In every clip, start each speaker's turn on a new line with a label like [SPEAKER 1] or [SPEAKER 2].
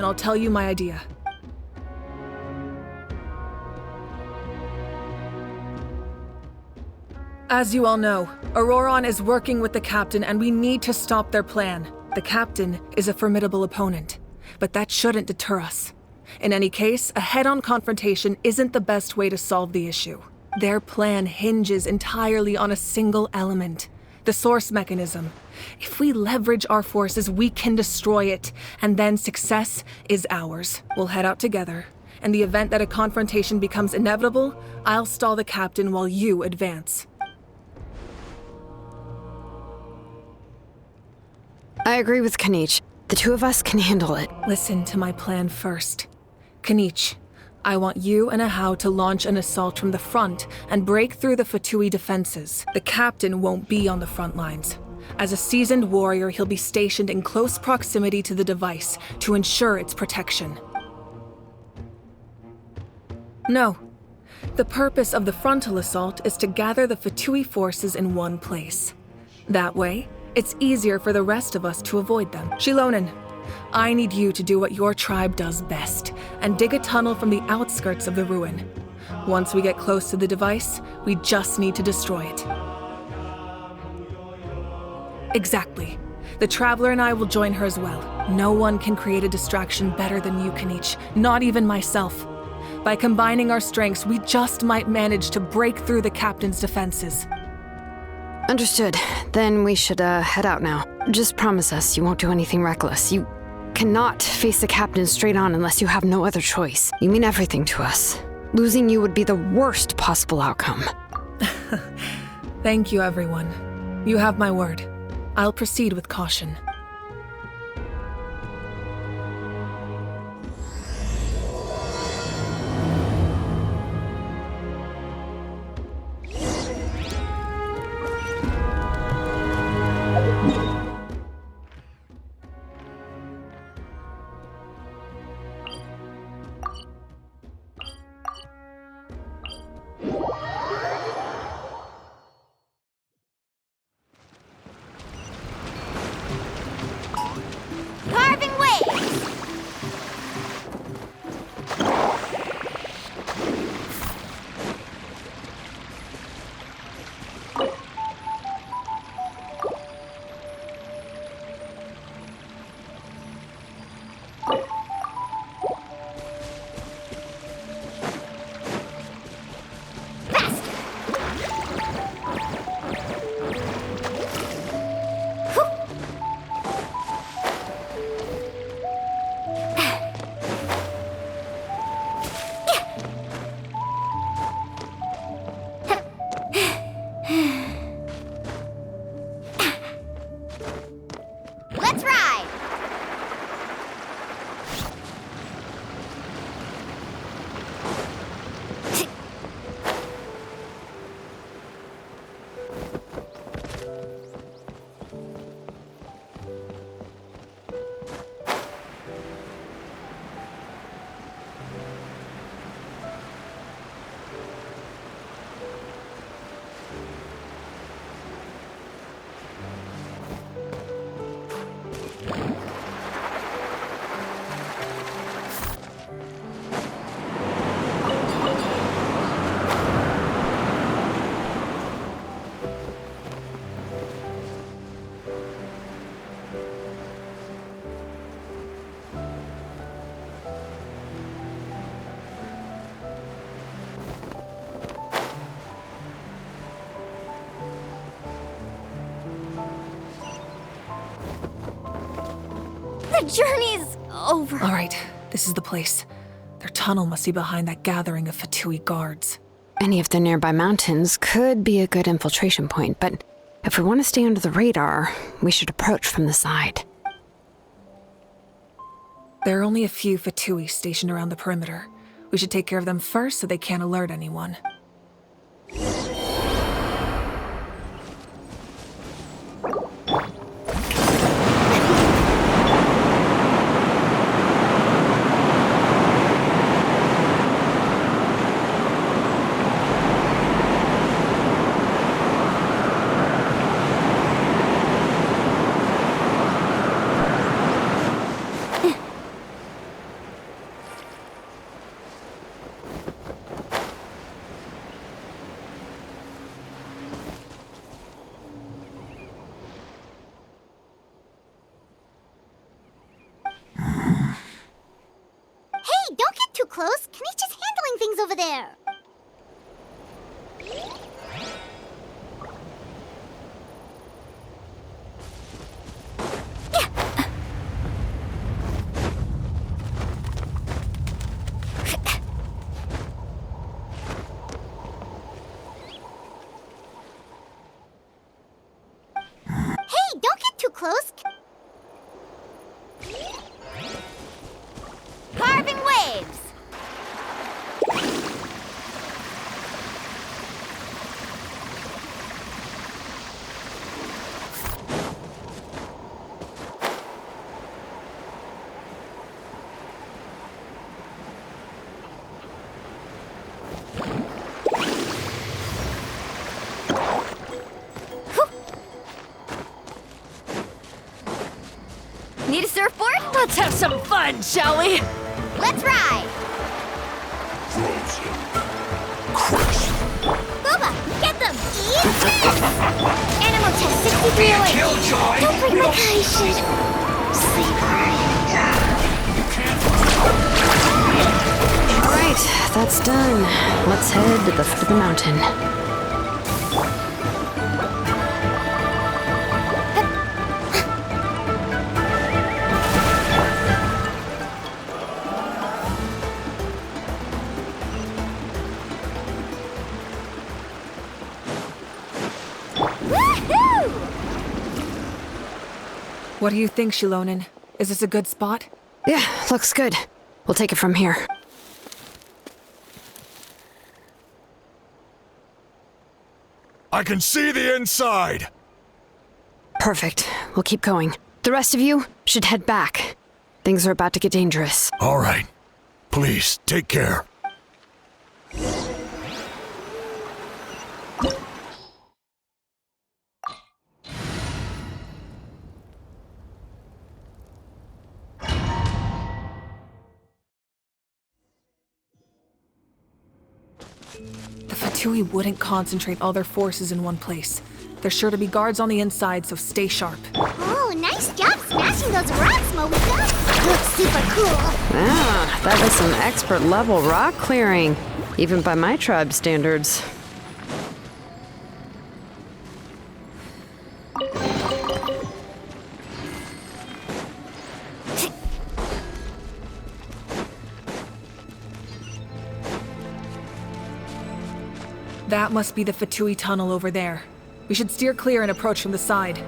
[SPEAKER 1] and I'll tell you my idea. As you all know, Auroron is working with the Captain and we need to stop their plan. The Captain is a formidable opponent, but that shouldn't deter us. In any case, a head-on confrontation isn't the best way to solve the issue. Their plan hinges entirely on a single element, the source mechanism. If we leverage our forces, we can destroy it, and then success is ours. We'll head out together. In the event that a confrontation becomes inevitable, I'll stall the Captain while you advance.
[SPEAKER 2] I agree with Kanich. The two of us can handle it.
[SPEAKER 1] Listen to my plan first. Kanich, I want you and Ahau to launch an assault from the front and break through the Fatui defenses. The Captain won't be on the front lines. As a seasoned warrior, he'll be stationed in close proximity to the device to ensure its protection. No. The purpose of the frontal assault is to gather the Fatui forces in one place. That way, it's easier for the rest of us to avoid them. Shilonen, I need you to do what your tribe does best, and dig a tunnel from the outskirts of the ruin. Once we get close to the device, we just need to destroy it. Exactly. The Traveler and I will join her as well. No one can create a distraction better than you, Kanich, not even myself. By combining our strengths, we just might manage to break through the Captain's defenses.
[SPEAKER 2] Understood. Then we should head out now. Just promise us you won't do anything reckless. You cannot face the Captain straight on unless you have no other choice. You mean everything to us. Losing you would be the worst possible outcome.
[SPEAKER 1] Thank you, everyone. You have my word. I'll proceed with caution.
[SPEAKER 3] Carving waves! Let's ride! The journey's over.
[SPEAKER 1] All right, this is the place. Their tunnel must be behind that gathering of Fatui guards.
[SPEAKER 2] Any of the nearby mountains could be a good infiltration point, but if we want to stay under the radar, we should approach from the side.
[SPEAKER 1] There are only a few Fatui stationed around the perimeter. We should take care of them first so they can't alert anyone.
[SPEAKER 3] close. Kenny's just handling things over there. Hey, don't get too close. Carving waves. Need a surfboard?
[SPEAKER 4] Let's have some fun, shall we?
[SPEAKER 3] Let's ride!
[SPEAKER 5] Frozen. Crush.
[SPEAKER 3] Booba, get them! Eat this! Animal test 63 away!
[SPEAKER 5] Killjoy!
[SPEAKER 3] Don't break my kite! Sleep.
[SPEAKER 2] Alright, that's done. Let's head to the foot of the mountain.
[SPEAKER 3] Woohoo!
[SPEAKER 1] What do you think, Shilonen? Is this a good spot?
[SPEAKER 2] Yeah, looks good. We'll take it from here.
[SPEAKER 5] I can see the inside!
[SPEAKER 2] Perfect. We'll keep going. The rest of you should head back. Things are about to get dangerous.
[SPEAKER 5] All right. Please, take care.
[SPEAKER 1] The Fatui wouldn't concentrate all their forces in one place. There's sure to be guards on the inside, so stay sharp.
[SPEAKER 3] Oh, nice job smashing those rocks, Moeka! Looks super cool!
[SPEAKER 2] Ah, that was some expert level rock clearing, even by my tribe standards.
[SPEAKER 1] That must be the Fatui tunnel over there. We should steer clear and approach from the side.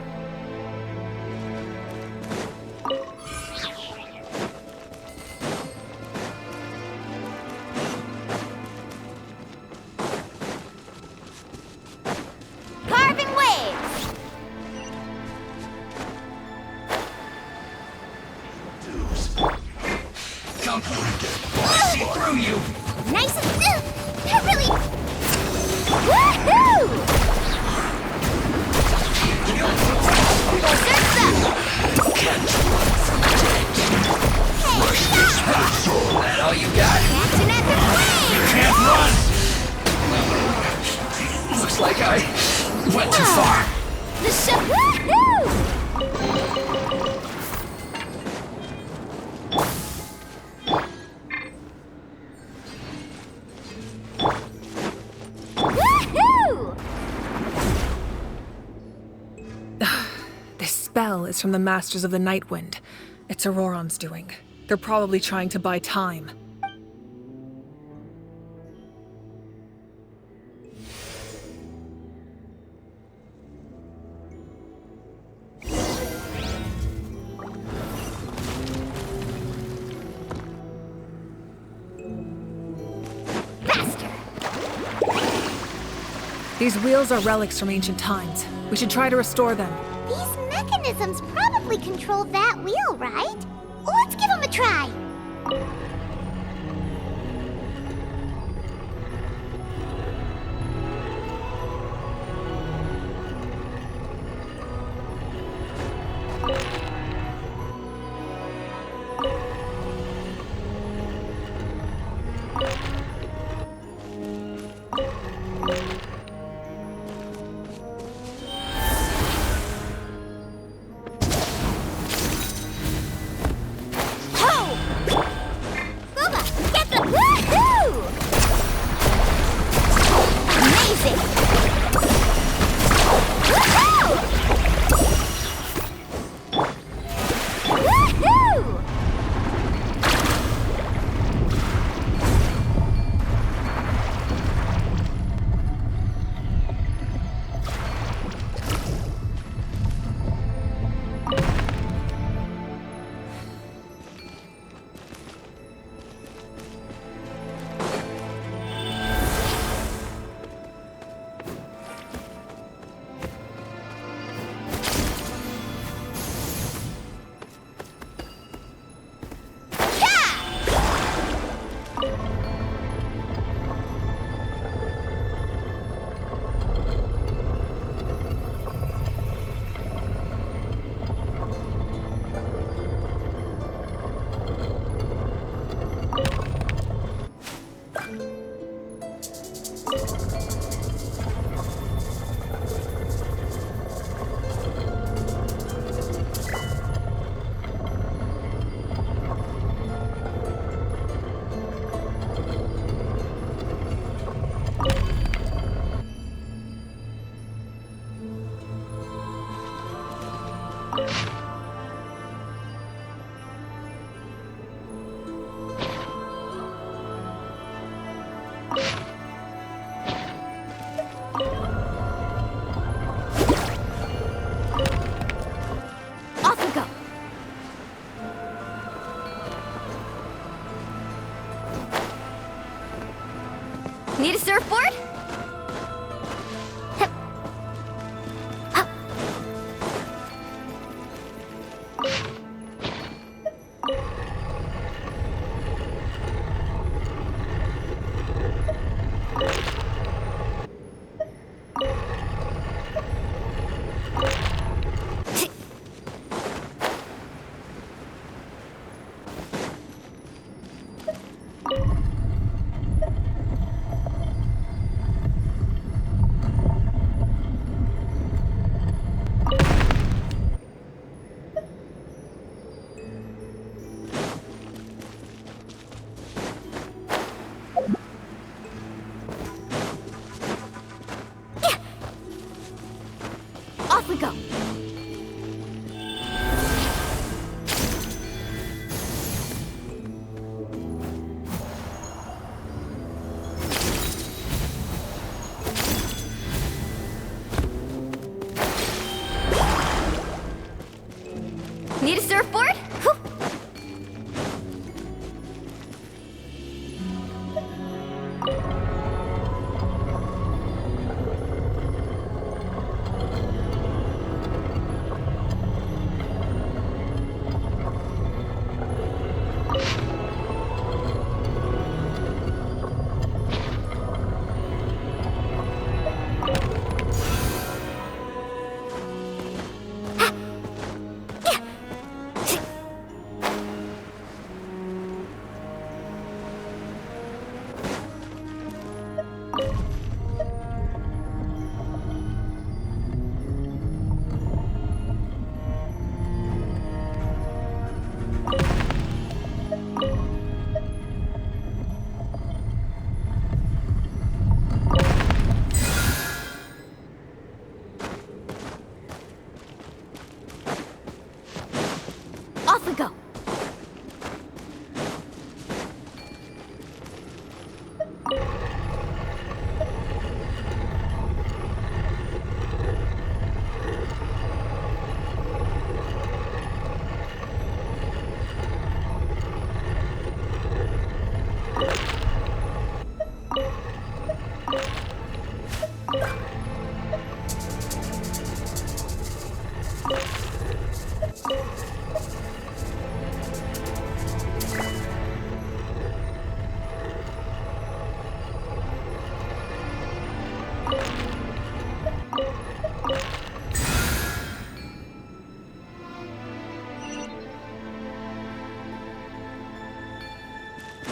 [SPEAKER 3] Carving waves!
[SPEAKER 5] Come I see through you!
[SPEAKER 3] Nice and... That really... Woohoo!
[SPEAKER 5] Can't run from death.
[SPEAKER 3] Hey, stop!
[SPEAKER 5] That all you got?
[SPEAKER 3] Action at the flame!
[SPEAKER 5] Can't run! Looks like I went too far.
[SPEAKER 3] The show... Woohoo! Woohoo!
[SPEAKER 1] This spell is from the Masters of the Night Wind. It's Auroron's doing. They're probably trying to buy time.
[SPEAKER 3] Faster!
[SPEAKER 1] These wheels are relics from ancient times. We should try to restore them.
[SPEAKER 3] These mechanisms probably control that wheel, right? Let's give them a try. Need a surfboard? Hup. Hup. Off we go. Need a surfboard? Whew. Off we go.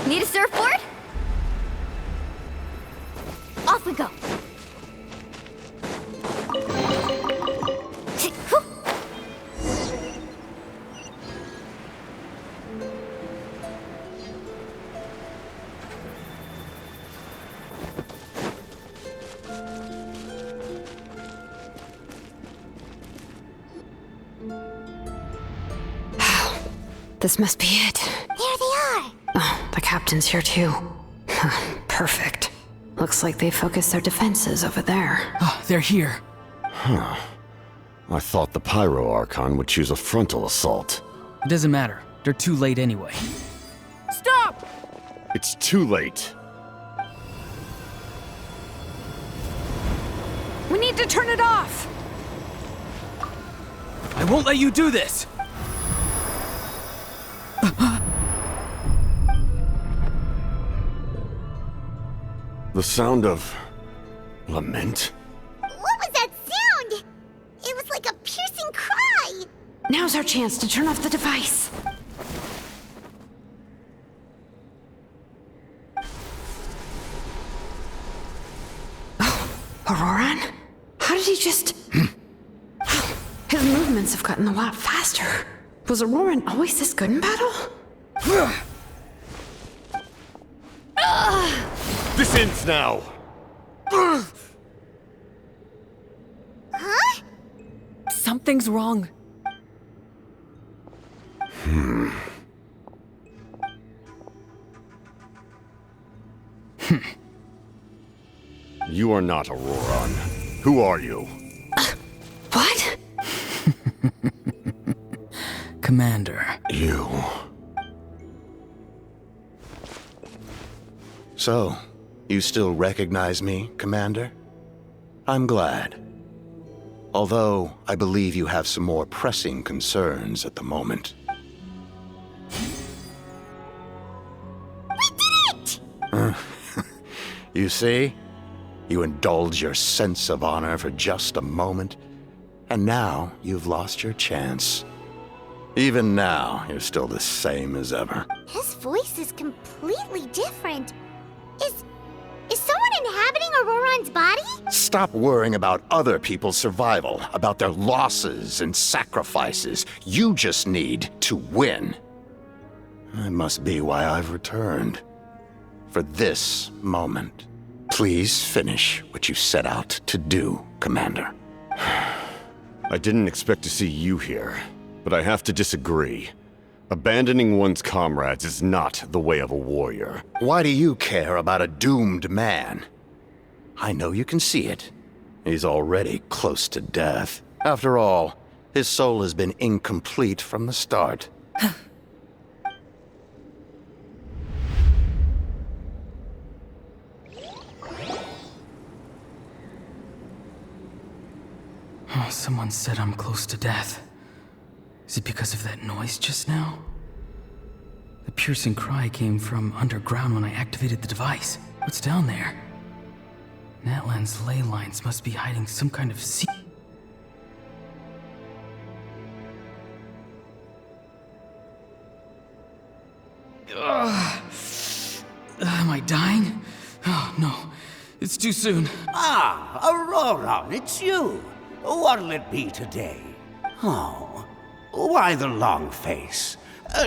[SPEAKER 3] Need a surfboard? Off we go. Whew.
[SPEAKER 2] This must be it.
[SPEAKER 3] There they are.
[SPEAKER 2] Oh, the captain's here too. Perfect. Looks like they focused their defenses over there.
[SPEAKER 6] Oh, they're here.
[SPEAKER 7] I thought the Pyro Archon would choose a frontal assault.
[SPEAKER 6] It doesn't matter. They're too late anyway.
[SPEAKER 1] Stop!
[SPEAKER 7] It's too late.
[SPEAKER 1] We need to turn it off!
[SPEAKER 6] I won't let you do this!
[SPEAKER 7] The sound of lament?
[SPEAKER 3] What was that sound? It was like a piercing cry.
[SPEAKER 2] Now's our chance to turn off the device. Oh, Auroran? How did he just... His movements have gotten a lot faster. Was Auroran always this good in battle?
[SPEAKER 7] This ends now!
[SPEAKER 3] Huh?
[SPEAKER 1] Something's wrong.
[SPEAKER 7] You are not Auroran. Who are you?
[SPEAKER 2] What?
[SPEAKER 6] Commander.
[SPEAKER 7] You. So, You still recognize me, Commander? I'm glad. Although, I believe you have some more pressing concerns at the moment.
[SPEAKER 3] We did it!
[SPEAKER 7] You see? You indulge your sense of honor for just a moment, and now you've lost your chance. Even now, you're still the same as ever.
[SPEAKER 3] His voice is completely different. Is someone inhabiting Auroron's body?
[SPEAKER 7] Stop worrying about other people's survival, about their losses and sacrifices. You just need to win. That must be why I've returned. For this moment. Please finish what you set out to do, Commander.
[SPEAKER 8] I didn't expect to see you here, but I have to disagree. Abandoning one's comrades is not the way of a warrior.
[SPEAKER 7] Why do you care about a doomed man? I know you can see it. He's already close to death. After all, his soul has been incomplete from the start.
[SPEAKER 6] Oh, someone said I'm close to death. Is it because of that noise just now? The piercing cry came from underground when I activated the device. What's down there? Natlan's ley lines must be hiding some kind of secret. Am I dying? Oh, no. It's too soon.
[SPEAKER 9] Ah, Auroron, it's you. What'll it be today? Oh, why the long face?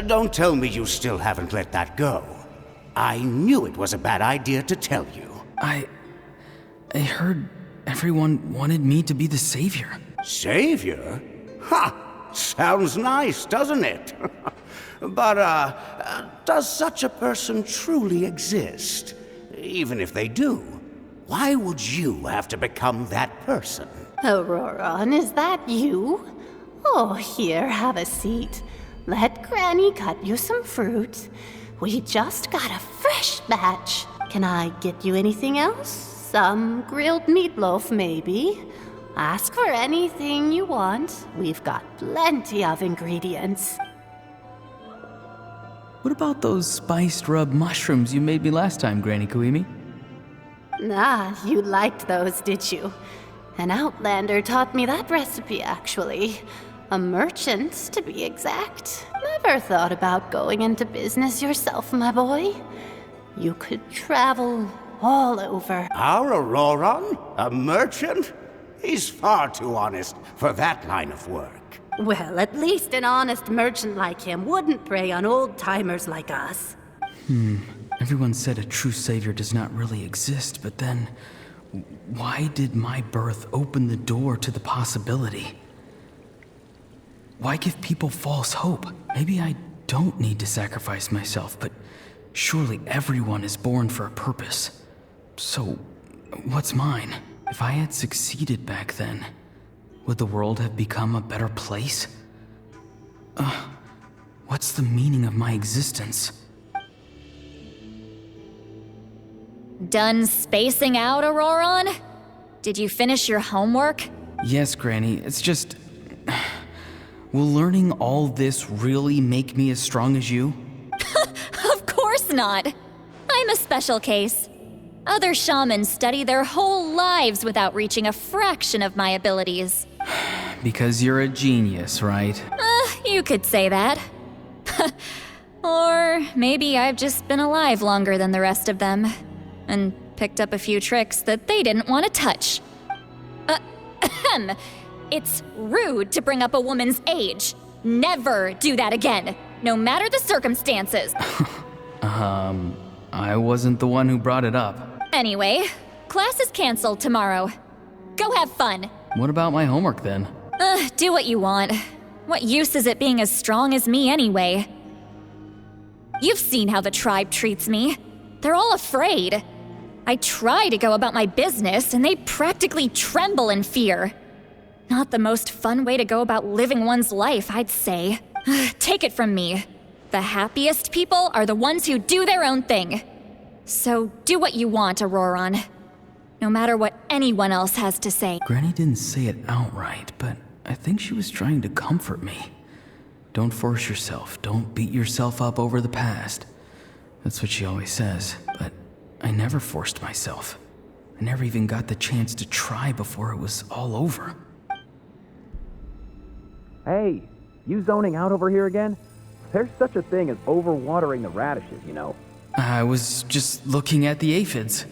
[SPEAKER 9] Don't tell me you still haven't let that go. I knew it was a bad idea to tell you.
[SPEAKER 6] I heard everyone wanted me to be the savior.
[SPEAKER 9] Savior? Ha! Sounds nice, doesn't it? But, does such a person truly exist? Even if they do, why would you have to become that person?
[SPEAKER 10] Auroron, is that you? Oh, here, have a seat. Let Granny cut you some fruit. We just got a fresh batch. Can I get you anything else? Some grilled meatloaf, maybe? Ask for anything you want. We've got plenty of ingredients.
[SPEAKER 6] What about those spiced rub mushrooms you made me last time, Granny Kuimi?
[SPEAKER 10] Ah, you liked those, did you? An outlander taught me that recipe, actually. A merchant, to be exact. Never thought about going into business yourself, my boy. You could travel all over.
[SPEAKER 9] Our Auroron? A merchant? He's far too honest for that line of work.
[SPEAKER 10] Well, at least an honest merchant like him wouldn't prey on old-timers like us.
[SPEAKER 6] Everyone said a true savior does not really exist, but then why did my birth open the door to the possibility? Why give people false hope? Maybe I don't need to sacrifice myself, but surely everyone is born for a purpose. So, what's mine? If I had succeeded back then, would the world have become a better place? What's the meaning of my existence?
[SPEAKER 4] Done spacing out, Auroron? Did you finish your homework?
[SPEAKER 6] Yes, Granny, it's just... Will learning all this really make me as strong as you?
[SPEAKER 4] Of course not. I'm a special case. Other shamans study their whole lives without reaching a fraction of my abilities.
[SPEAKER 6] Because you're a genius, right?
[SPEAKER 4] You could say that. Or maybe I've just been alive longer than the rest of them, and picked up a few tricks that they didn't want to touch. It's rude to bring up a woman's age. Never do that again, no matter the circumstances.
[SPEAKER 6] I wasn't the one who brought it up.
[SPEAKER 4] Anyway, class is canceled tomorrow. Go have fun.
[SPEAKER 6] What about my homework then?
[SPEAKER 4] Do what you want. What use is it being as strong as me anyway? You've seen how the tribe treats me. They're all afraid. I try to go about my business, and they practically tremble in fear. Not the most fun way to go about living one's life, I'd say. Take it from me. The happiest people are the ones who do their own thing. So do what you want, Auroron. No matter what anyone else has to say.
[SPEAKER 6] Granny didn't say it outright, but I think she was trying to comfort me. Don't force yourself. Don't beat yourself up over the past. That's what she always says, but I never forced myself. I never even got the chance to try before it was all over.
[SPEAKER 11] Hey, you zoning out over here again? There's such a thing as overwatering the radishes, you know.
[SPEAKER 6] I was just looking at the aphids.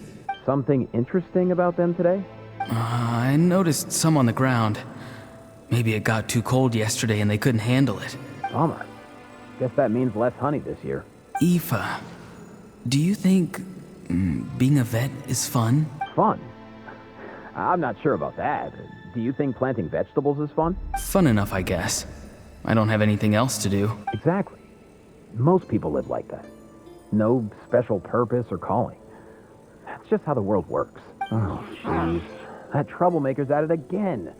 [SPEAKER 11] Something interesting about them today?
[SPEAKER 6] I noticed some on the ground. Maybe it got too cold yesterday and they couldn't handle it.
[SPEAKER 11] Bummer. Guess that means less honey this year.
[SPEAKER 6] Aoife, do you think being a vet is fun?
[SPEAKER 11] Fun? I'm not sure about that. Do you think planting vegetables is fun?
[SPEAKER 6] Fun enough, I guess. I don't have anything else to do.
[SPEAKER 11] Exactly. Most people live like that. No special purpose or calling. That's just how the world works. Oh, jeez. That troublemaker's at it again.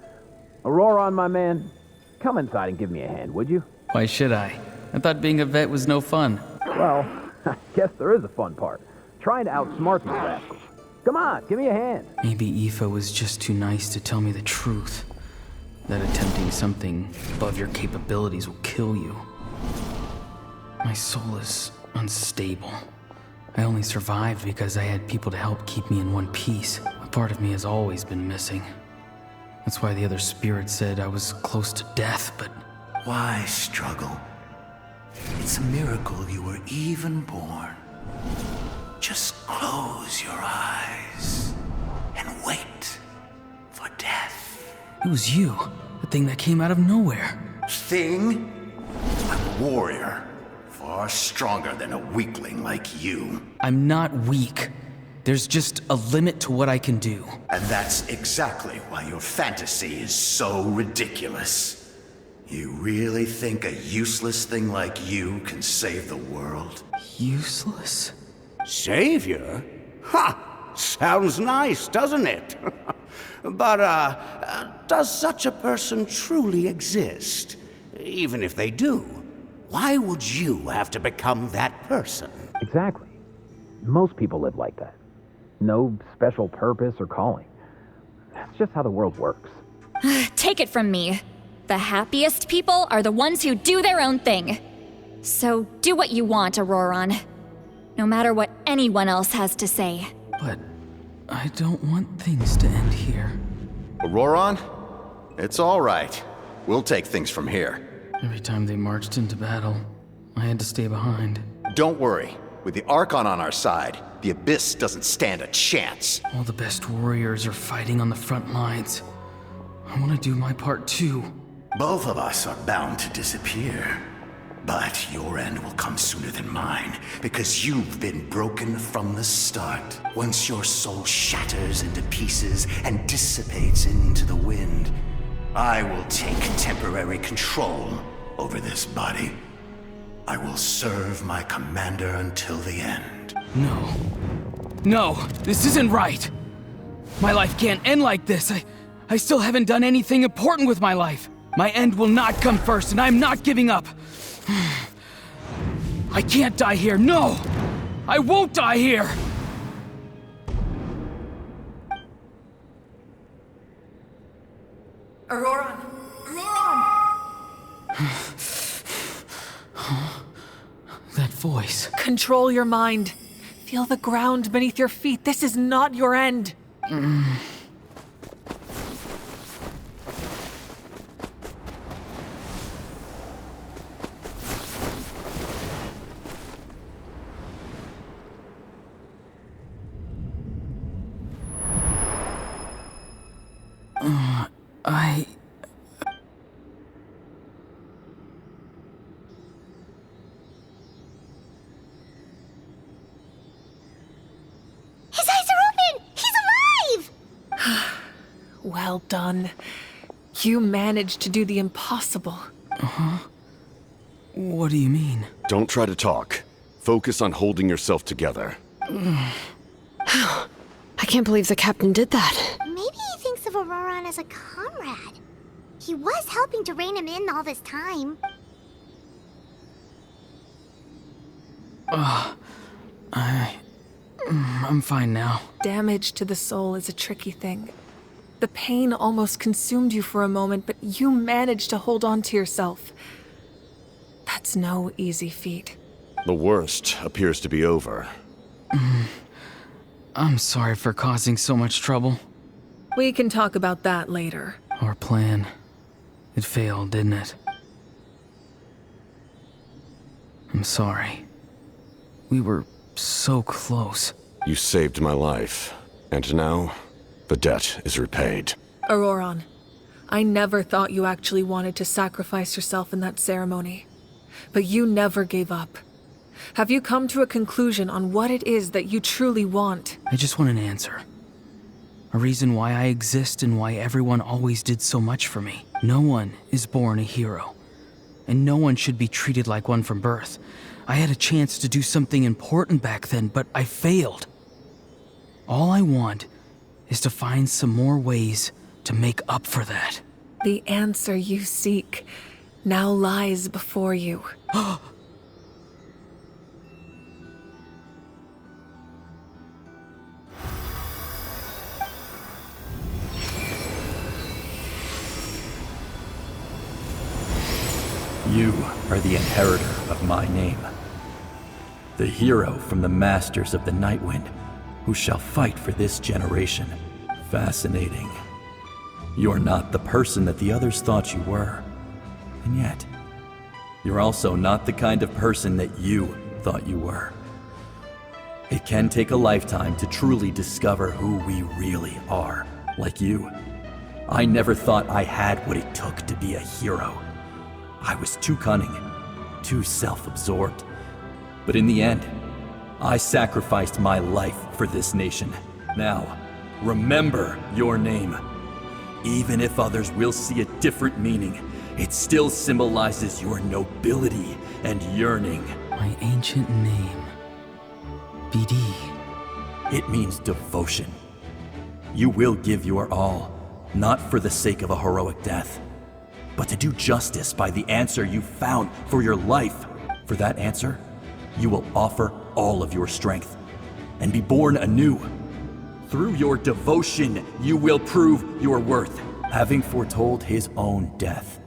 [SPEAKER 11] Auroron, my man, come inside and give me a hand, would you?
[SPEAKER 6] Why should I? I thought being a vet was no fun.
[SPEAKER 11] Well, I guess there is a fun part. Trying to outsmart these rascals. Come on, give me a hand.
[SPEAKER 6] Maybe Aoife was just too nice to tell me the truth. That attempting something above your capabilities will kill you. My soul is unstable. I only survived because I had people to help keep me in one piece. A part of me has always been missing. That's why the other spirits said I was close to death, but...
[SPEAKER 12] Why struggle? It's a miracle you were even born. Just close your eyes and wait for death.
[SPEAKER 6] It was you, the thing that came out of nowhere.
[SPEAKER 12] Thing? I'm a warrior, far stronger than a weakling like you.
[SPEAKER 6] I'm not weak. There's just a limit to what I can do.
[SPEAKER 12] And that's exactly why your fantasy is so ridiculous. You really think a useless thing like you can save the world?
[SPEAKER 6] Useless?
[SPEAKER 9] Savior? Ha! Sounds nice, doesn't it? But, does such a person truly exist? Even if they do, why would you have to become that person?
[SPEAKER 11] Exactly. Most people live like that. No special purpose or calling. That's just how the world works.
[SPEAKER 4] Take it from me. The happiest people are the ones who do their own thing. So do what you want, Auroron. No matter what anyone else has to say.
[SPEAKER 6] But I don't want things to end here.
[SPEAKER 7] Auroron? It's all right. We'll take things from here.
[SPEAKER 6] Every time they marched into battle, I had to stay behind.
[SPEAKER 7] Don't worry. With the Archon on our side, the Abyss doesn't stand a chance.
[SPEAKER 6] All the best warriors are fighting on the front lines. I want to do my part too.
[SPEAKER 12] Both of us are bound to disappear. But your end will come sooner than mine, because you've been broken from the start. Once your soul shatters into pieces and dissipates into the wind, I will take temporary control over this body. I will serve my commander until the end.
[SPEAKER 6] No. No, this isn't right. My life can't end like this. I still haven't done anything important with my life. My end will not come first, and I'm not giving up. I can't die here, no! I won't die here!
[SPEAKER 1] Auroron! Auroron!
[SPEAKER 6] That voice.
[SPEAKER 1] Control your mind. Feel the ground beneath your feet. This is not your end.
[SPEAKER 3] His eyes are open! He's alive!
[SPEAKER 1] Well done. You managed to do the impossible.
[SPEAKER 6] What do you mean?
[SPEAKER 8] Don't try to talk. Focus on holding yourself together.
[SPEAKER 2] I can't believe the captain did that.
[SPEAKER 3] Maybe he thinks of Auroron as a comrade. He was helping to rein him in all this time.
[SPEAKER 6] I'm fine now.
[SPEAKER 1] Damage to the soul is a tricky thing. The pain almost consumed you for a moment, but you managed to hold on to yourself. That's no easy feat.
[SPEAKER 8] The worst appears to be over.
[SPEAKER 6] I'm sorry for causing so much trouble.
[SPEAKER 1] We can talk about that later.
[SPEAKER 6] Our plan. It failed, didn't it? I'm sorry. We were so close.
[SPEAKER 8] You saved my life, and now the debt is repaid.
[SPEAKER 1] Auroron, I never thought you actually wanted to sacrifice yourself in that ceremony. But you never gave up. Have you come to a conclusion on what it is that you truly want?
[SPEAKER 6] I just want an answer. A reason why I exist and why everyone always did so much for me. No one is born a hero. And no one should be treated like one from birth. I had a chance to do something important back then, but I failed. All I want is to find some more ways to make up for that.
[SPEAKER 1] The answer you seek now lies before you.
[SPEAKER 13] You are the inheritor of my name. The hero from the Masters of the Nightwind, who shall fight for this generation. Fascinating. You're not the person that the others thought you were. And yet, you're also not the kind of person that you thought you were. It can take a lifetime to truly discover who we really are, like you. I never thought I had what it took to be a hero. I was too cunning, too self-absorbed. But in the end, I sacrificed my life for this nation. Now, remember your name. Even if others will see a different meaning, it still symbolizes your nobility and yearning.
[SPEAKER 6] My ancient name. BD.
[SPEAKER 13] It means devotion. You will give your all, not for the sake of a heroic death, but to do justice by the answer you found for your life. For that answer, you will offer all of your strength and be born anew. Through your devotion, you will prove your worth, having foretold his own death.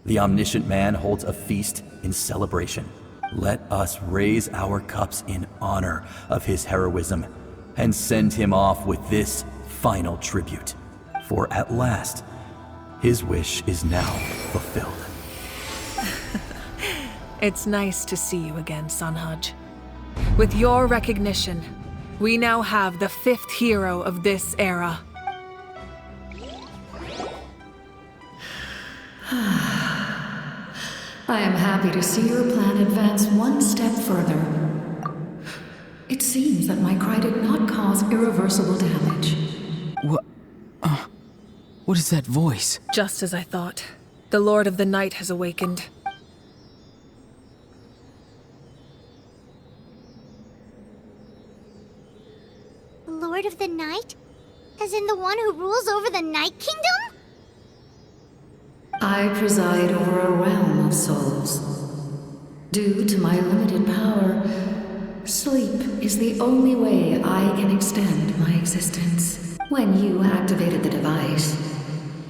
[SPEAKER 13] The omniscient man holds a feast in celebration. Let us raise our cups in honor of his heroism and send him off with this final tribute. For at last, his wish is now fulfilled.
[SPEAKER 1] It's nice to see you again, Sunhudge. With your recognition, we now have the fifth hero of this era.
[SPEAKER 14] I am happy to see your plan advance one step further. It seems that my cry did not cause irreversible damage.
[SPEAKER 6] What is that voice?
[SPEAKER 1] Just as I thought. The Lord of the Night has awakened.
[SPEAKER 3] The Lord of the Night? As in the one who rules over the Night Kingdom?
[SPEAKER 14] I preside over a realm of souls. Due to my limited power, sleep is the only way I can extend my existence. When you activated the device,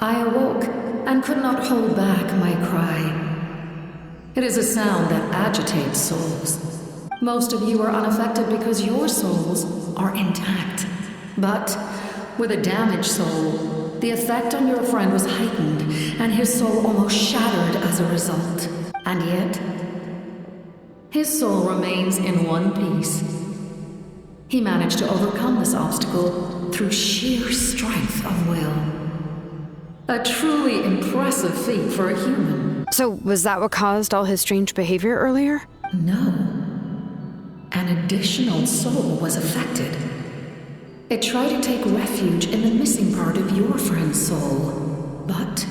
[SPEAKER 14] I awoke and could not hold back my cry. It is a sound that agitates souls. Most of you are unaffected because your souls are intact. But with a damaged soul, the effect on your friend was heightened, and his soul almost shattered as a result. And yet, his soul remains in one piece. He managed to overcome this obstacle through sheer strength of will. A truly impressive feat for a human.
[SPEAKER 2] So, was that what caused all his strange behavior earlier?
[SPEAKER 14] No. An additional soul was affected. It tried to take refuge in the missing part of your friend's soul, but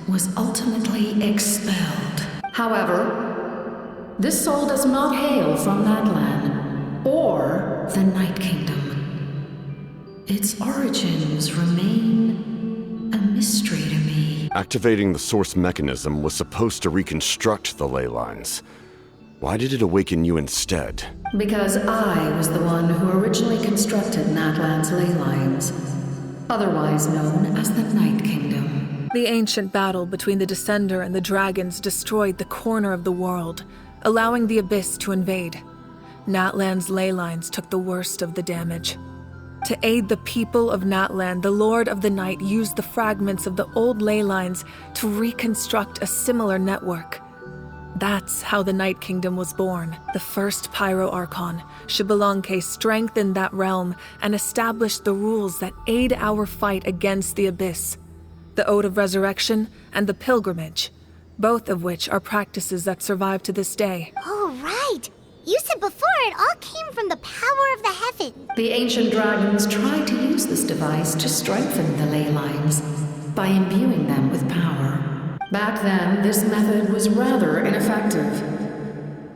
[SPEAKER 14] was ultimately expelled. However, this soul does not hail from that land, or the Night Kingdom. Its origins remain a mystery to me.
[SPEAKER 8] Activating the source mechanism was supposed to reconstruct the ley lines. Why did it awaken you instead?
[SPEAKER 14] Because I was the one who originally constructed Natlan's ley lines, otherwise known as the Night Kingdom.
[SPEAKER 1] The ancient battle between the Descender and the dragons destroyed the corner of the world, allowing the Abyss to invade. Natlan's ley lines took the worst of the damage. To aid the people of Natlan, the Lord of the Night used the fragments of the old ley lines to reconstruct a similar network. That's how the Night Kingdom was born. The first Pyro Archon, Xbalanque, strengthened that realm and established the rules that aid our fight against the Abyss. The Ode of Resurrection and the Pilgrimage, both of which are practices that survive to this day.
[SPEAKER 3] Oh, right! You said before it all came from the power of the heaven.
[SPEAKER 14] The ancient dragons tried to use this device to strengthen the ley lines by imbuing them with power. Back then, this method was rather ineffective.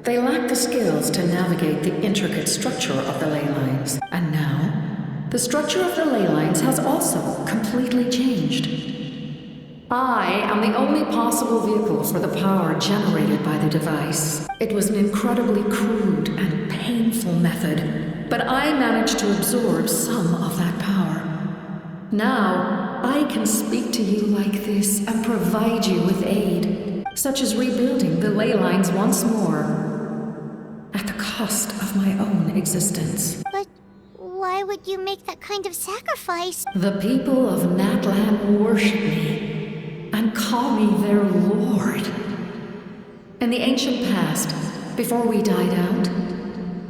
[SPEAKER 14] They lacked the skills to navigate the intricate structure of the ley lines. And now, the structure of the ley lines has also completely changed. I am the only possible vehicle for the power generated by the device. It was an incredibly crude and painful method, but I managed to absorb some of that power. Now, I can speak to you like this and provide you with aid, such as rebuilding the ley lines once more, at the cost of my own existence.
[SPEAKER 3] But why would you make that kind of sacrifice?
[SPEAKER 14] The people of Natlan worship me and call me their lord. In the ancient past, before we died out,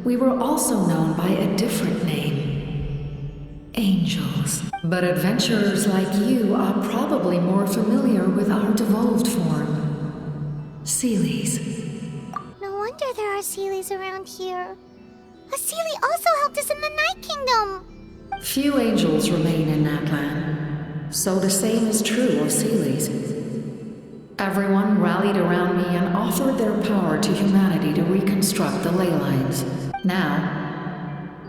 [SPEAKER 14] we were also known by a different name. Angels. But adventurers like you are probably more familiar with our devolved form. Seelies.
[SPEAKER 3] No wonder there are Seelies around here. A Seelie also helped us in the Night Kingdom!
[SPEAKER 14] Few angels remain in Natlan, so the same is true of Seelies. Everyone rallied around me and offered their power to humanity to reconstruct the ley lines. Now,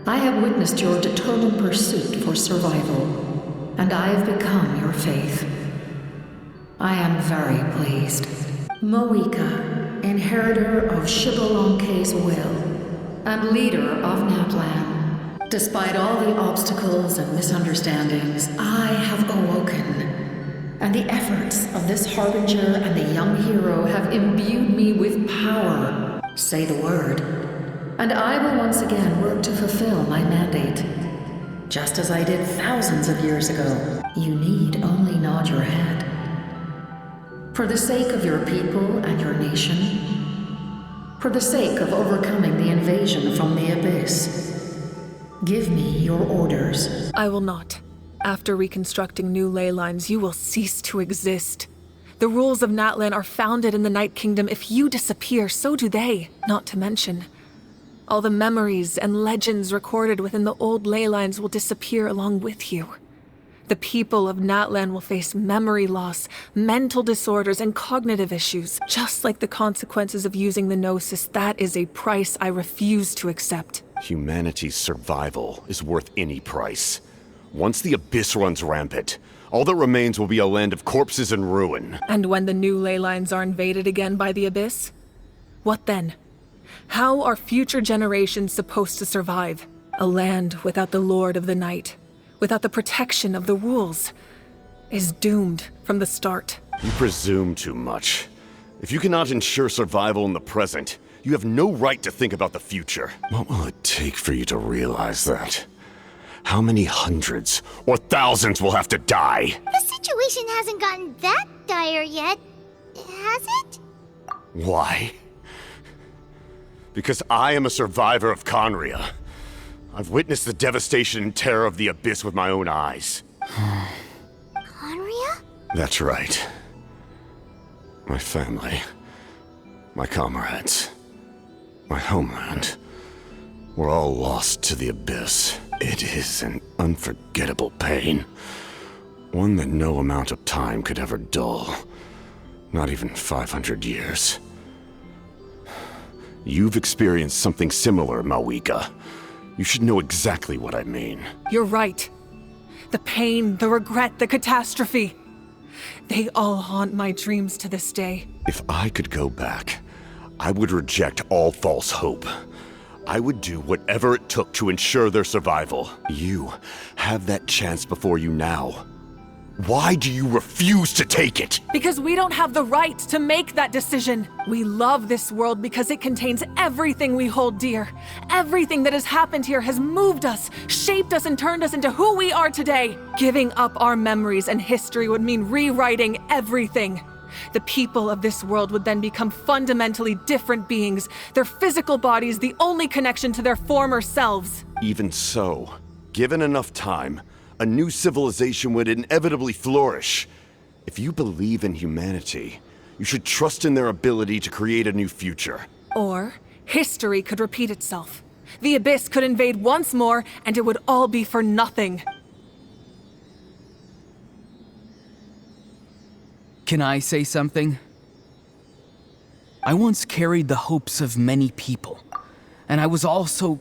[SPEAKER 14] I have witnessed your determined pursuit for survival, and I have become your faith. I am very pleased. Moika, inheritor of Xbalanque's will, and leader of Natlan. Despite all the obstacles and misunderstandings, I have awoken, and the efforts of this harbinger and the young hero have imbued me with power. Say the word, and I will once again work to fulfill my mandate. Just as I did thousands of years ago. You need only nod your head. For the sake of your people and your nation, for the sake of overcoming the invasion from the Abyss, give me your orders.
[SPEAKER 1] I will not. After reconstructing new ley lines, you will cease to exist. The rules of Natlan are founded in the Night Kingdom. If you disappear, so do they. Not to mention, all the memories and legends recorded within the old ley lines will disappear along with you. The people of Natlan will face memory loss, mental disorders, and cognitive issues. Just like the consequences of using the Gnosis, that is a price I refuse to accept.
[SPEAKER 8] Humanity's survival is worth any price. Once the Abyss runs rampant, all that remains will be a land of corpses and ruin.
[SPEAKER 1] And when the new ley lines are invaded again by the Abyss? What then? How are future generations supposed to survive? A land without the Lord of the Night, without the protection of the rules, is doomed from the start.
[SPEAKER 8] You presume too much. If you cannot ensure survival in the present, you have no right to think about the future. What will it take for you to realize that? How many hundreds or thousands will have to die?
[SPEAKER 3] The situation hasn't gotten that dire yet, has it?
[SPEAKER 8] Why? Because I am a survivor of Conria. I've witnessed the devastation and terror of the Abyss with my own eyes.
[SPEAKER 3] Conria?
[SPEAKER 8] That's right. My family, my comrades, my homeland, were all lost to the Abyss. It is an unforgettable pain. One that no amount of time could ever dull. Not even 500 years. You've experienced something similar, Moika. You should know exactly what I mean.
[SPEAKER 1] You're right. The pain, the regret, the catastrophe. They all haunt my dreams to this day.
[SPEAKER 8] If I could go back, I would reject all false hope. I would do whatever it took to ensure their survival. You have that chance before you now. Why do you refuse to take it?
[SPEAKER 1] Because we don't have the right to make that decision. We love this world because it contains everything we hold dear. Everything that has happened here has moved us, shaped us, and turned us into who we are today. Giving up our memories and history would mean rewriting everything. The people of this world would then become fundamentally different beings, their physical bodies the only connection to their former selves.
[SPEAKER 8] Even so, given enough time, a new civilization would inevitably flourish. If you believe in humanity, you should trust in their ability to create a new future.
[SPEAKER 1] Or history could repeat itself. The Abyss could invade once more, and it would all be for nothing.
[SPEAKER 6] Can I say something? I once carried the hopes of many people, and I was also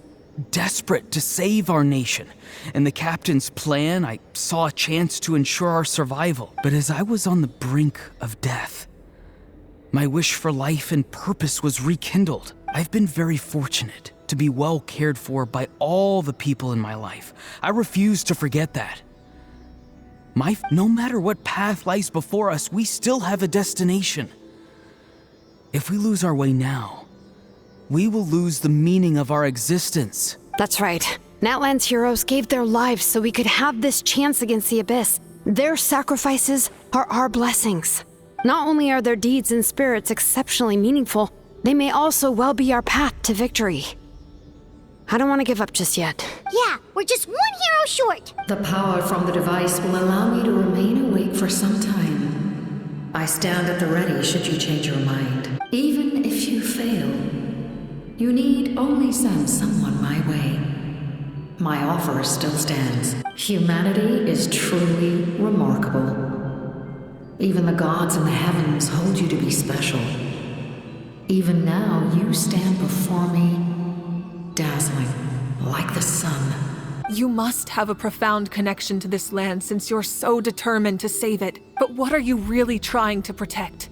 [SPEAKER 6] desperate to save our nation. In the captain's plan, I saw a chance to ensure our survival. But as I was on the brink of death, my wish for life and purpose was rekindled. I've been very fortunate to be well cared for by all the people in my life. I refuse to forget that. No matter what path lies before us, we still have a destination. If we lose our way now, we will lose the meaning of our existence.
[SPEAKER 2] That's right. Natlan's heroes gave their lives so we could have this chance against the Abyss. Their sacrifices are our blessings. Not only are their deeds and spirits exceptionally meaningful, they may also well be our path to victory. I don't want to give up just yet.
[SPEAKER 3] Yeah, we're just one hero short.
[SPEAKER 14] The power from the device will allow me to remain awake for some time. I stand at the ready should you change your mind. Even if you fail, you need only send someone my way. My offer still stands. Humanity is truly remarkable. Even the gods in the heavens hold you to be special. Even now, you stand before me, dazzling like the sun.
[SPEAKER 1] You must have a profound connection to this land since you're so determined to save it. But what are you really trying to protect?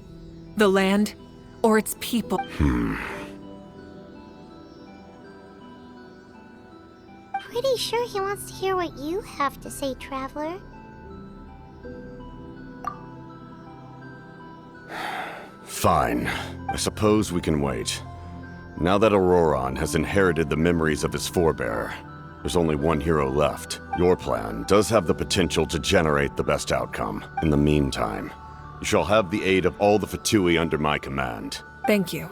[SPEAKER 1] The land or its people?
[SPEAKER 3] Pretty sure he wants to hear what you have to say, Traveler.
[SPEAKER 8] Fine. I suppose we can wait. Now that Auroron has inherited the memories of his forebearer, there's only one hero left. Your plan does have the potential to generate the best outcome. In the meantime, you shall have the aid of all the Fatui under my command.
[SPEAKER 1] Thank you.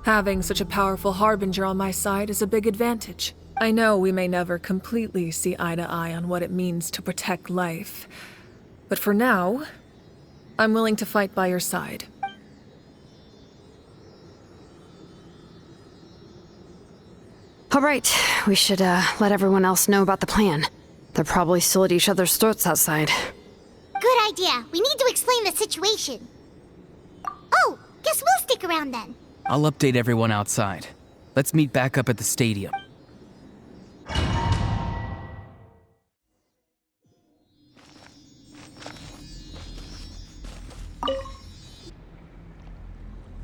[SPEAKER 1] Having such a powerful harbinger on my side is a big advantage. I know we may never completely see eye to eye on what it means to protect life, but for now, I'm willing to fight by your side.
[SPEAKER 2] All right, we should let everyone else know about the plan. They're probably still at each other's throats outside.
[SPEAKER 3] Good idea. We need to explain the situation. Oh, guess we'll stick around then.
[SPEAKER 6] I'll update everyone outside. Let's meet back up at the stadium.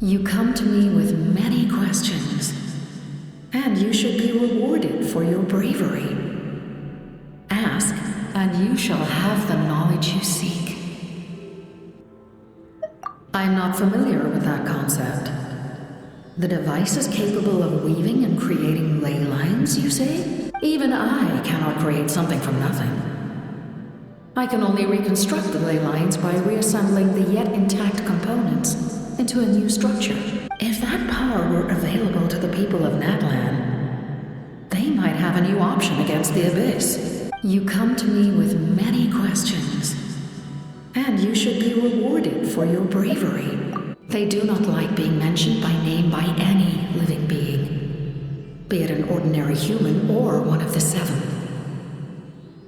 [SPEAKER 14] You come to me with many questions, and you should be rewarded for your bravery. Ask, and you shall have the knowledge you seek. I'm not familiar with that concept. The device is capable of weaving and creating ley lines, you say? Even I cannot create something from nothing. I can only reconstruct the ley lines by reassembling the yet intact components into a new structure. If that power were available to the people of Natlan, they might have a new option against the Abyss. You come to me with many questions, and you should be rewarded for your bravery. They do not like being mentioned by name by any living being, be it an ordinary human or one of the seven.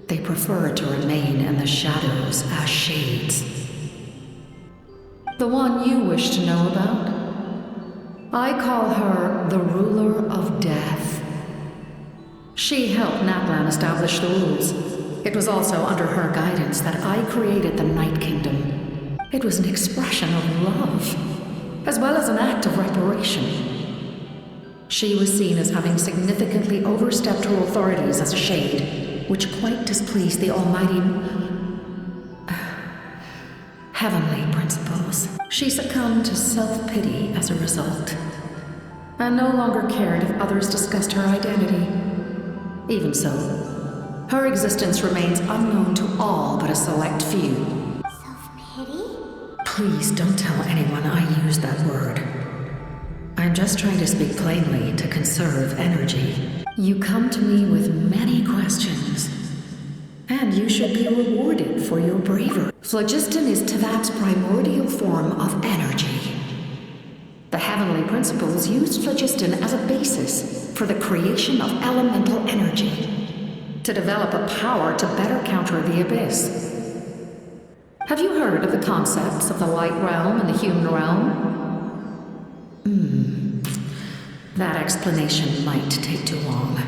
[SPEAKER 14] They prefer to remain in the shadows as shades. The one you wish to know about? I call her the Ruler of Death. She helped Natlan establish the rules. It was also under her guidance that I created the Night Kingdom. It was an expression of love. as well as an act of reparation. She was seen as having significantly overstepped her authorities as a shade, which quite displeased the almighty heavenly principles. She succumbed to self-pity as a result, and no longer cared if others discussed her identity. Even so, her existence remains unknown to all but a select few.
[SPEAKER 3] Self-pity?
[SPEAKER 14] Please don't tell anyone I used that word. I'm just trying to speak plainly to conserve energy. You come to me with many questions, and you should be rewarded for your bravery. Phlogiston is Tevat's primordial form of energy. The heavenly principles used phlogiston as a basis for the creation of elemental energy, to develop a power to better counter the abyss. Have you heard of the concepts of the light realm and the human realm? That explanation might take too long.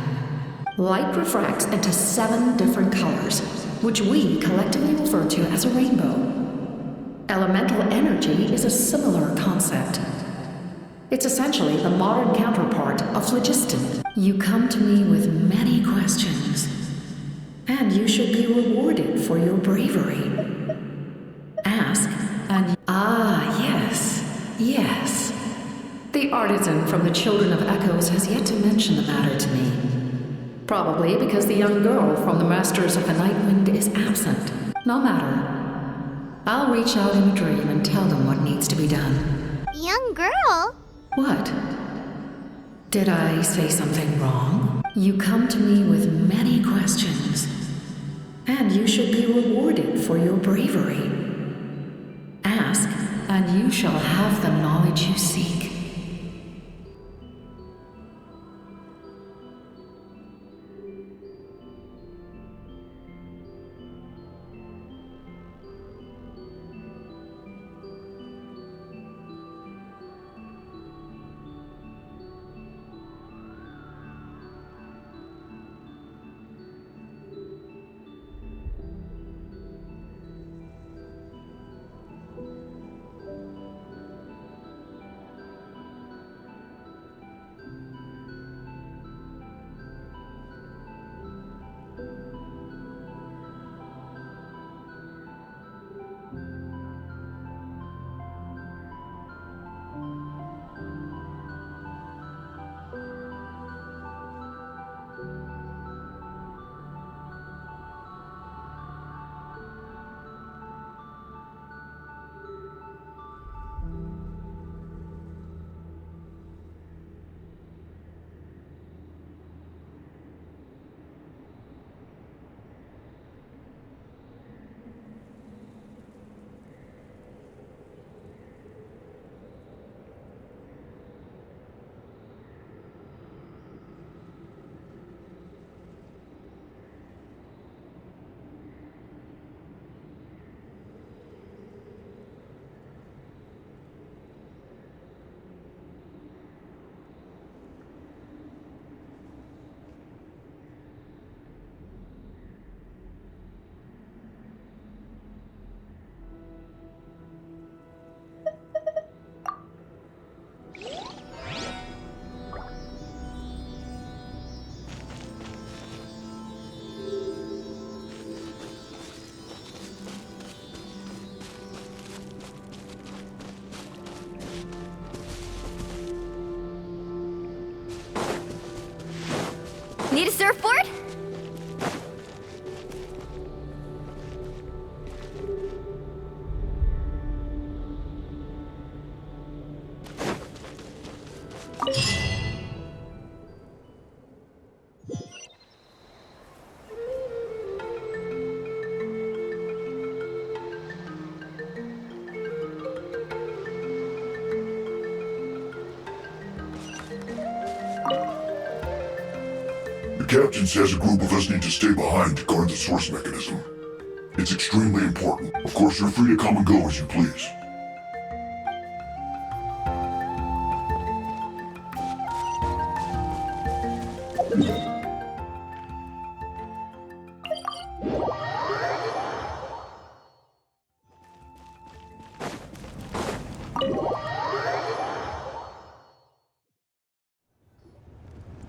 [SPEAKER 14] Light refracts into 7 different colors, which we collectively refer to as a rainbow. Elemental energy is a similar concept. It's essentially the modern counterpart of phlogiston. You come to me with many questions, and you should be rewarded for your bravery. Ask, and yes. The artisan from the Children of Echoes has yet to mention the matter to me. Probably because the young girl from the Masters of the Nightwind is absent. No matter. I'll reach out in a dream and tell them what needs to be done.
[SPEAKER 3] Young girl?
[SPEAKER 14] What? Did I say something wrong? You come to me with many questions, and you should be rewarded for your bravery. Ask, and you shall have the knowledge you seek.
[SPEAKER 4] Need a surfboard?
[SPEAKER 5] The captain says a group of us need to stay behind to guard the source mechanism. It's extremely important. Of course, you're free to come and go as you please.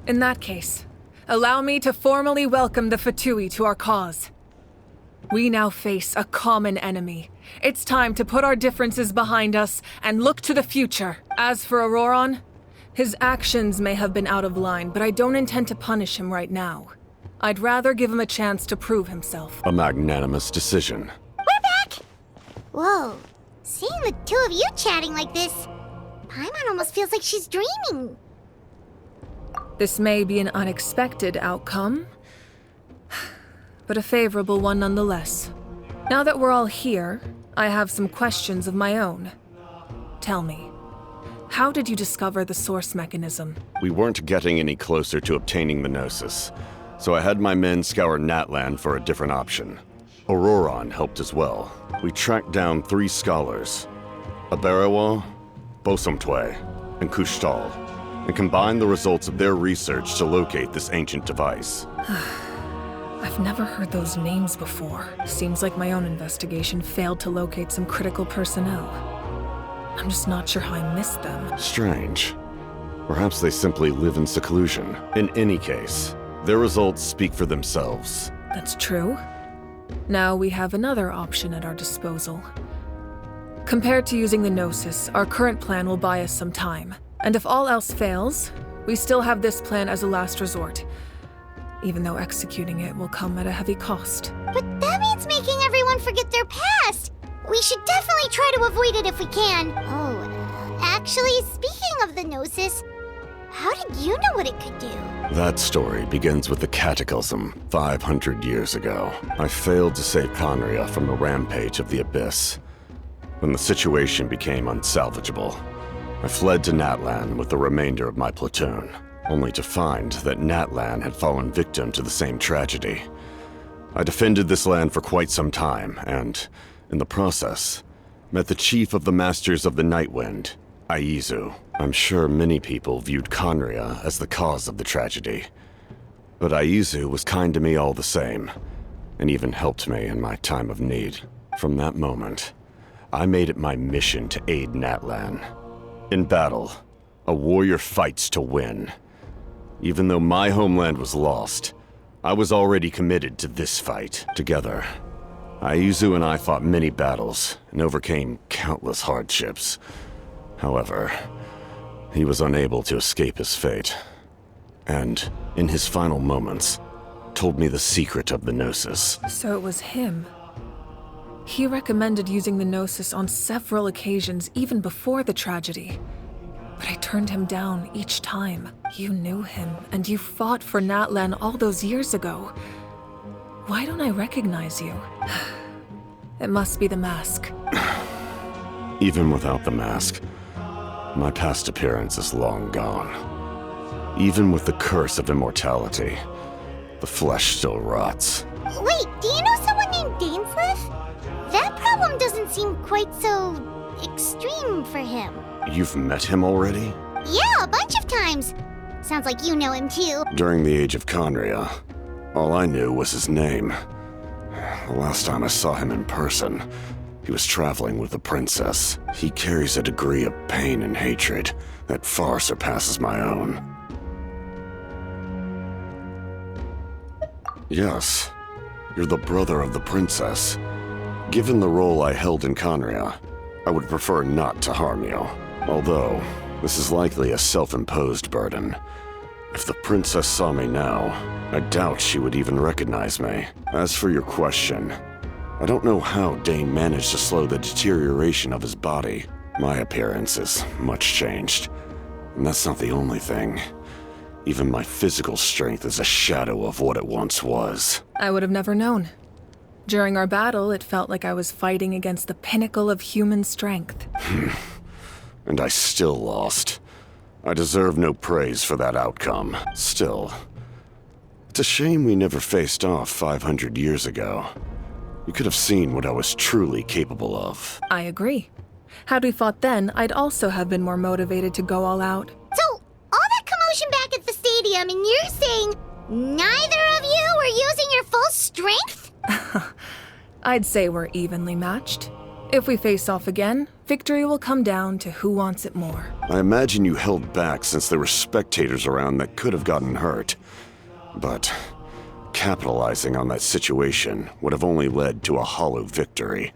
[SPEAKER 1] In that case, allow me to formally welcome the Fatui to our cause. We now face a common enemy. It's time to put our differences behind us and look to the future. As for Auroron, his actions may have been out of line, but I don't intend to punish him right now. I'd rather give him a chance to prove himself.
[SPEAKER 8] A magnanimous decision.
[SPEAKER 3] We're back! Whoa, seeing the two of you chatting like this, Paimon almost feels like she's dreaming.
[SPEAKER 1] This may be an unexpected outcome, but a favorable one nonetheless. Now that we're all here, I have some questions of my own. Tell me, how did you discover the source mechanism?
[SPEAKER 8] We weren't getting any closer to obtaining the Gnosis, so I had my men scour Natlan for a different option. Auroron helped as well. We tracked down 3 scholars, Aberawa, Bosomtwe, and Kushtal, and combined the results of their research to locate this ancient device.
[SPEAKER 1] I've never heard those names before. Seems like my own investigation failed to locate some critical personnel. I'm just not sure how I missed them.
[SPEAKER 8] Strange. Perhaps they simply live in seclusion. In any case, their results speak for themselves.
[SPEAKER 1] That's true. Now we have another option at our disposal. Compared to using the Gnosis, our current plan will buy us some time. And if all else fails, we still have this plan as a last resort. Even though executing it will come at a heavy cost.
[SPEAKER 3] But that means making everyone forget their past! We should definitely try to avoid it if we can. Oh, actually, speaking of the Gnosis, how did you know what it could do?
[SPEAKER 8] That story begins with the Cataclysm 500 years ago. I failed to save Conria from the rampage of the Abyss. When the situation became unsalvageable, I fled to Natlan with the remainder of my platoon, only to find that Natlan had fallen victim to the same tragedy. I defended this land for quite some time, and, in the process, met the chief of the Masters of the Nightwind, Aizu. I'm sure many people viewed Conria as the cause of the tragedy, but Aizu was kind to me all the same, and even helped me in my time of need. From that moment, I made it my mission to aid Natlan. In battle, a warrior fights to win. Even though my homeland was lost, I was already committed to this fight. Together, Aizu and I fought many battles and overcame countless hardships. However, he was unable to escape his fate, and, in his final moments, told me the secret of the Gnosis.
[SPEAKER 1] So it was him. He recommended using the Gnosis on several occasions, even before the tragedy. But I turned him down each time. You knew him, and you fought for Natlan all those years ago. Why don't I recognize you? It must be the mask.
[SPEAKER 8] Even without the mask, my past appearance is long gone. Even with the curse of immortality, the flesh still rots.
[SPEAKER 3] Wait, do you know someone named Dainsleif? That problem doesn't seem quite so extreme for him.
[SPEAKER 8] You've met him already?
[SPEAKER 3] Yeah, a bunch of times. Sounds like you know him too.
[SPEAKER 8] During the age of Conria, all I knew was his name. The last time I saw him in person, he was traveling with the princess. He carries a degree of pain and hatred that far surpasses my own. Yes, you're the brother of the princess. Given the role I held in Conria, I would prefer not to harm you. Although, this is likely a self-imposed burden. If the princess saw me now, I doubt she would even recognize me. As for your question, I don't know how Dane managed to slow the deterioration of his body. My appearance is much changed, and that's not the only thing. Even my physical strength is a shadow of what it once was.
[SPEAKER 1] I would have never known. During our battle, it felt like I was fighting against the pinnacle of human strength.
[SPEAKER 8] And I still lost. I deserve no praise for that outcome. Still, it's a shame we never faced off 500 years ago. You could have seen what I was truly capable of.
[SPEAKER 1] I agree. Had we fought then, I'd also have been more motivated to go all out.
[SPEAKER 3] So, all that commotion back at the stadium, and you're saying neither of you were using your full strength?
[SPEAKER 1] I'd say we're evenly matched. If we face off again, victory will come down to who wants it more.
[SPEAKER 8] I imagine you held back since there were spectators around that could have gotten hurt. But capitalizing on that situation would have only led to a hollow victory.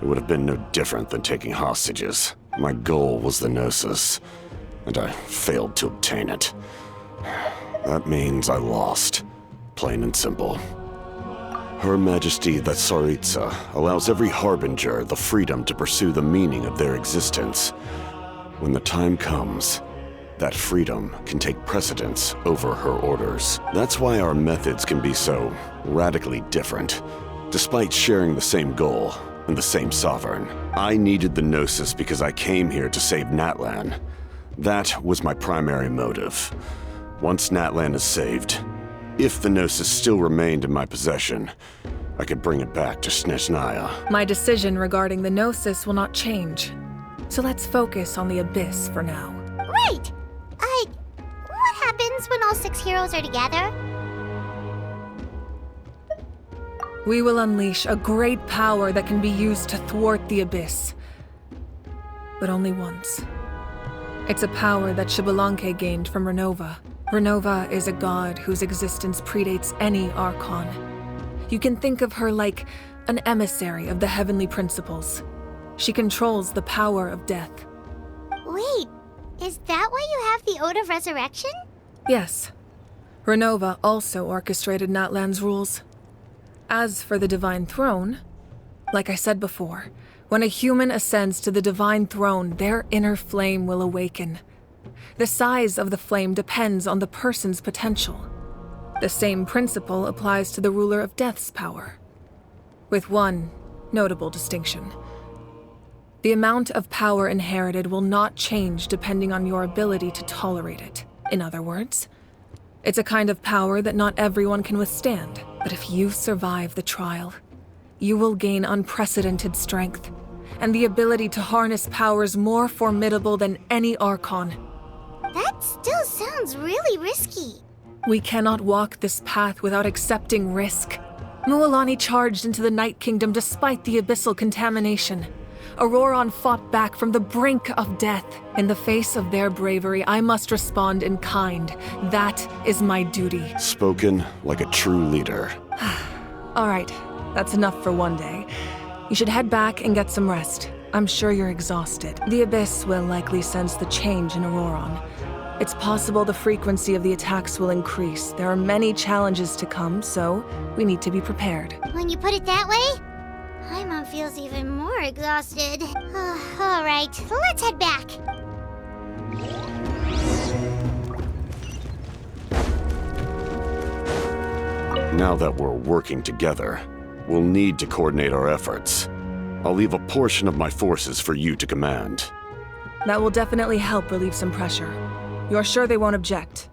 [SPEAKER 8] It would have been no different than taking hostages. My goal was the Gnosis, and I failed to obtain it. That means I lost, plain and simple. Her Majesty the Tsaritsa allows every Harbinger the freedom to pursue the meaning of their existence. When the time comes, that freedom can take precedence over her orders. That's why our methods can be so radically different, despite sharing the same goal and the same sovereign. I needed the Gnosis because I came here to save Natlan. That was my primary motive. Once Natlan is saved, if the Gnosis still remained in my possession, I could bring it back to Snezhnaya.
[SPEAKER 1] My decision regarding the Gnosis will not change. So let's focus on the Abyss for now.
[SPEAKER 3] Right! What happens when all 6 heroes are together?
[SPEAKER 1] We will unleash a great power that can be used to thwart the Abyss. But only once. It's a power that Xbalanque gained from Renova. Renova is a god whose existence predates any Archon. You can think of her like an emissary of the heavenly principles. She controls the power of death.
[SPEAKER 3] Wait, is that why you have the Ode of Resurrection?
[SPEAKER 1] Yes. Renova also orchestrated Natlan's rules. As for the Divine Throne, like I said before, when a human ascends to the Divine Throne, their inner flame will awaken. The size of the flame depends on the person's potential. The same principle applies to the ruler of Death's power, with one notable distinction. The amount of power inherited will not change depending on your ability to tolerate it. In other words, it's a kind of power that not everyone can withstand. But if you survive the trial, you will gain unprecedented strength and the ability to harness powers more formidable than any Archon.
[SPEAKER 3] That still sounds really risky.
[SPEAKER 1] We cannot walk this path without accepting risk. Mualani charged into the Night Kingdom despite the abyssal contamination. Auroron fought back from the brink of death. In the face of their bravery, I must respond in kind. That is my duty.
[SPEAKER 8] Spoken like a true leader.
[SPEAKER 1] All right, that's enough for one day. You should head back and get some rest. I'm sure you're exhausted. The Abyss will likely sense the change in Auroron. It's possible the frequency of the attacks will increase. There are many challenges to come, so we need to be prepared.
[SPEAKER 3] When you put it that way, Paimon feels even more exhausted. All right, let's head back.
[SPEAKER 8] Now that we're working together, we'll need to coordinate our efforts. I'll leave a portion of my forces for you to command.
[SPEAKER 1] That will definitely help relieve some pressure. You're sure they won't object?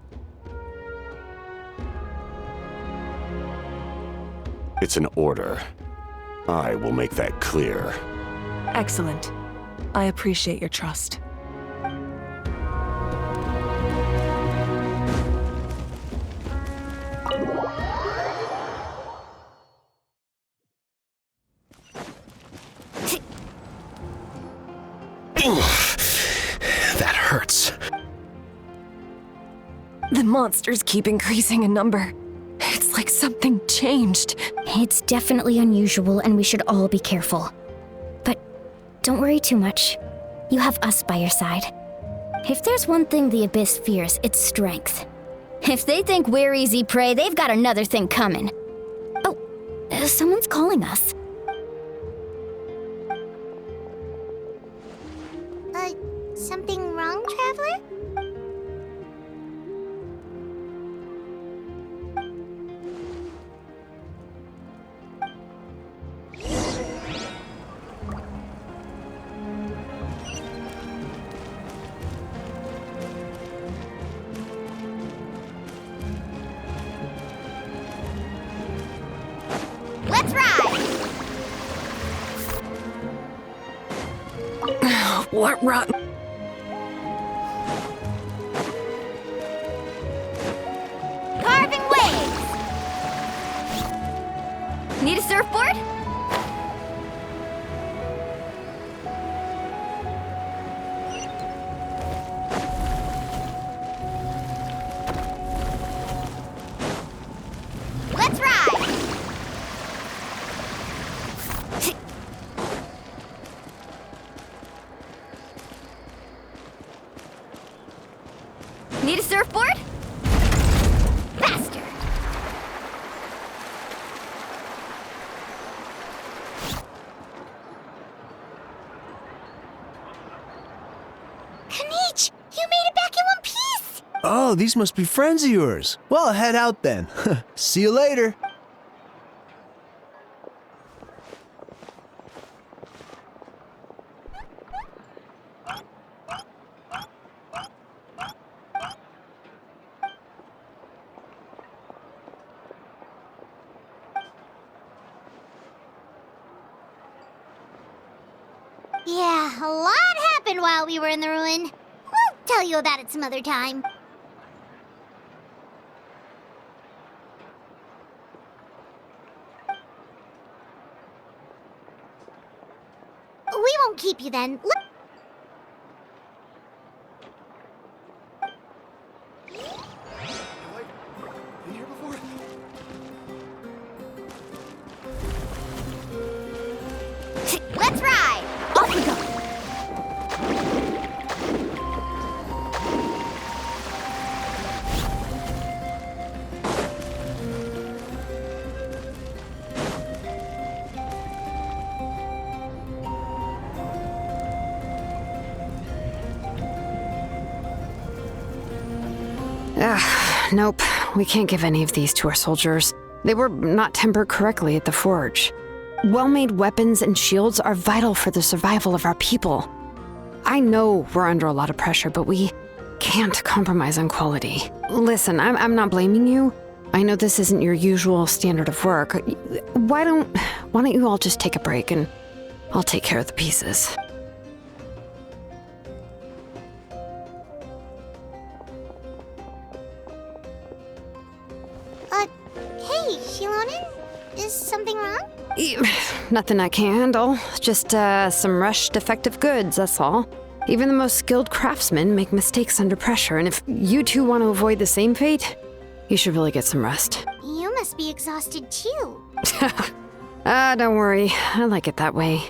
[SPEAKER 8] It's an order. I will make that clear.
[SPEAKER 1] Excellent. I appreciate your trust.
[SPEAKER 15] That hurts.
[SPEAKER 2] The monsters keep increasing in number. It's like something changed.
[SPEAKER 16] It's definitely unusual, and we should all be careful. But don't worry too much. You have us by your side. If there's one thing the Abyss fears, it's strength. If they think we're easy prey, they've got another thing coming. Oh, someone's calling us.
[SPEAKER 3] Something wrong, Traveler? Let's ride!
[SPEAKER 2] What rotten...
[SPEAKER 3] Carving waves!
[SPEAKER 16] Need a surfboard?
[SPEAKER 17] Oh, these must be friends of yours. Well, head out then. See you later.
[SPEAKER 3] Yeah, a lot happened while we were in the ruin. We'll tell you about it some other time. We won't keep you then. Let's ride! Off we go!
[SPEAKER 2] Nope. We can't give any of these to our soldiers. They were not tempered correctly at the forge. Well-made weapons and shields are vital for the survival of our people. I know we're under a lot of pressure, but we can't compromise on quality. Listen, I'm not blaming you. I know this isn't your usual standard of work. Why don't you all just take a break and I'll take care of the pieces.
[SPEAKER 3] Hey, Shilonen? Is something wrong?
[SPEAKER 2] Nothing I can handle. Just, some rushed defective goods, that's all. Even the most skilled craftsmen make mistakes under pressure, and if you two want to avoid the same fate, you should really get some rest.
[SPEAKER 3] You must be exhausted too.
[SPEAKER 2] Don't worry. I like it that way.